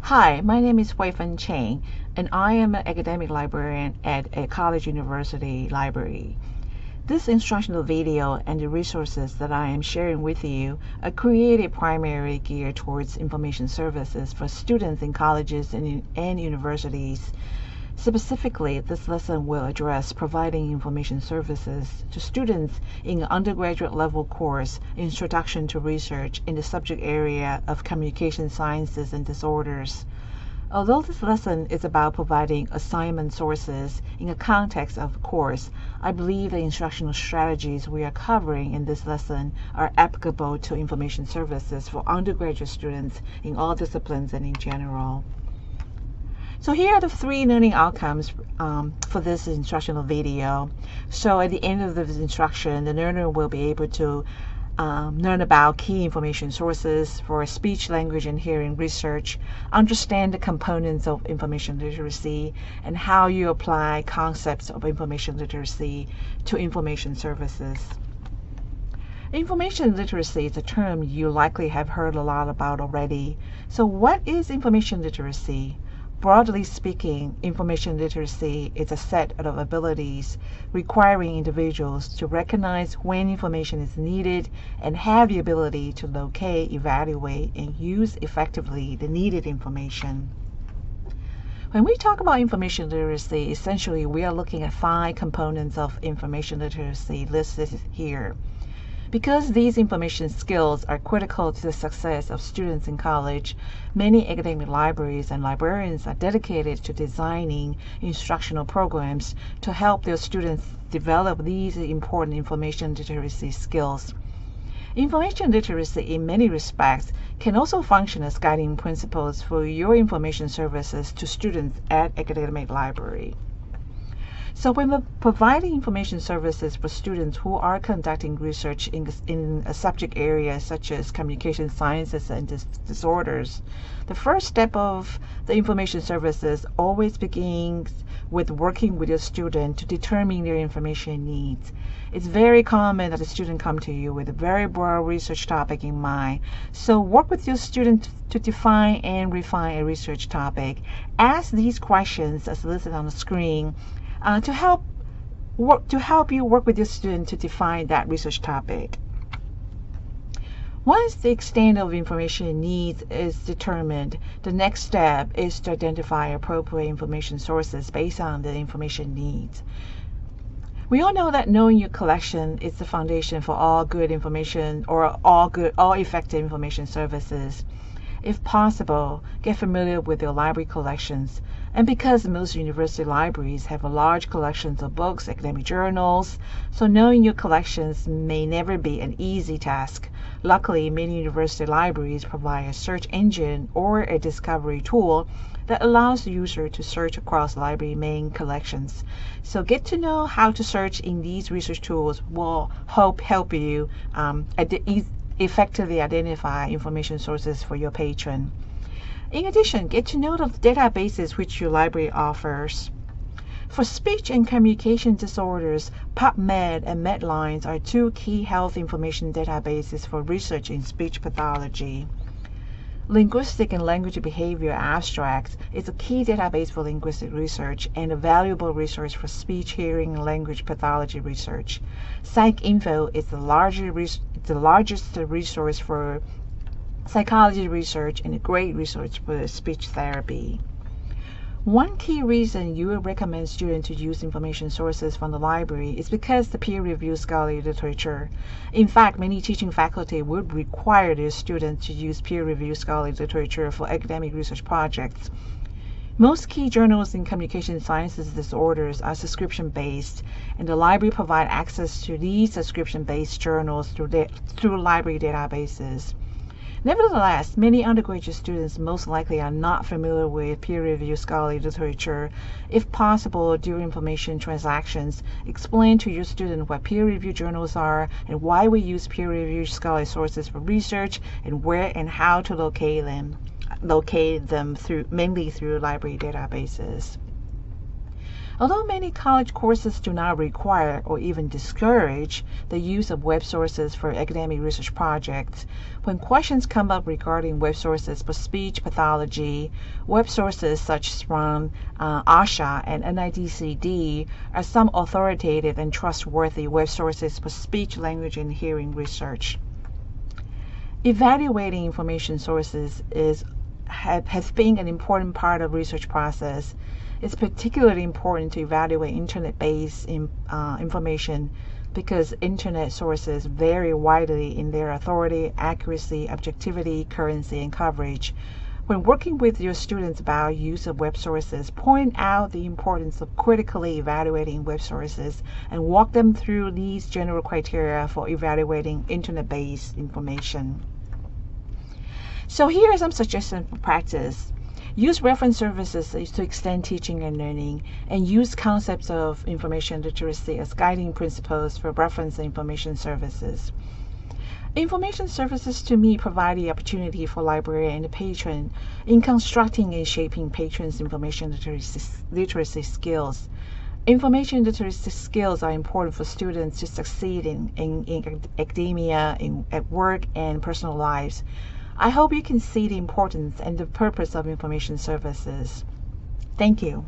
Hi, my name is Hui-Fen Cheng, and I am an academic librarian at a college university library. This instructional video and the resources that I am sharing with you are created primarily geared towards information services for students in colleges and universities. Specifically, this lesson will address providing information services to students in an undergraduate level course, Introduction to Research, in the subject area of Communication Sciences and Disorders. Although this lesson is about providing assignment sources in a context of a course, I believe the instructional strategies we are covering in this lesson are applicable to information services for undergraduate students in all disciplines and in general. So here are the three learning outcomes for this instructional video. So at the end of this instruction, the learner will be able to learn about key information sources for speech, language, and hearing research, understand the components of information literacy, and how you apply concepts of information literacy to information services. Information literacy is a term you likely have heard a lot about already. So what is information literacy? Broadly speaking, information literacy is a set of abilities requiring individuals to recognize when information is needed and have the ability to locate, evaluate, and use effectively the needed information. When we talk about information literacy, essentially we are looking at 5 components of information literacy listed here. Because these information skills are critical to the success of students in college, many academic libraries and librarians are dedicated to designing instructional programs to help their students develop these important information literacy skills. Information literacy, in many respects, can also function as guiding principles for your information services to students at academic library. So when we're providing information services for students who are conducting research in a subject area such as communication sciences and disorders, the first step of the information services always begins with working with your student to determine their information needs. It's very common that a student come to you with a very broad research topic in mind. So work with your student to define and refine a research topic. Ask these questions as listed on the screen to help you work with your student to define that research topic. Once the extent of information needs is determined, the next step is to identify appropriate information sources based on the information needs. We all know that knowing your collection is the foundation for all good information or all effective information services. If possible, get familiar with your library collections. And because most university libraries have a large collections of books, academic journals, so knowing your collections may never be an easy task. Luckily, many university libraries provide a search engine or a discovery tool that allows the user to search across library main collections. So get to know how to search in these research tools will help you effectively identify information sources for your patron. In addition, get to know the databases which your library offers. For speech and communication disorders, PubMed and Medlines are 2 key health information databases for research in speech pathology. Linguistic and Language Behavior Abstracts is a key database for linguistic research and a valuable resource for speech, hearing, and language pathology research. PsycInfo is the largest resource for psychology research and a great resource for speech therapy. One key reason you would recommend students to use information sources from the library is because the peer-reviewed scholarly literature. In fact, many teaching faculty would require their students to use peer-reviewed scholarly literature for academic research projects. Most key journals in communication sciences disorders are subscription-based, and the library provides access to these subscription-based journals through library databases. Nevertheless, many undergraduate students most likely are not familiar with peer-reviewed scholarly literature. If possible, during information transactions, explain to your student what peer-reviewed journals are and why we use peer-reviewed scholarly sources for research and where and how to locate them mainly through library databases. Although many college courses do not require or even discourage the use of web sources for academic research projects, when questions come up regarding web sources for speech pathology, web sources such as from ASHA and NIDCD are some authoritative and trustworthy web sources for speech, language, and hearing research. Evaluating information sources has been an important part of research process. It's particularly important to evaluate internet-based information because internet sources vary widely in their authority, accuracy, objectivity, currency, and coverage. When working with your students about use of web sources, point out the importance of critically evaluating web sources and walk them through these general criteria for evaluating internet-based information. So here are some suggestions for practice. Use reference services to extend teaching and learning, and use concepts of information literacy as guiding principles for reference information services. Information services to me provide the opportunity for librarian and the patron in constructing and shaping patrons' information literacy skills. Information literacy skills are important for students to succeed in academia, at work, and personal lives. I hope you can see the importance and the purpose of information services. Thank you.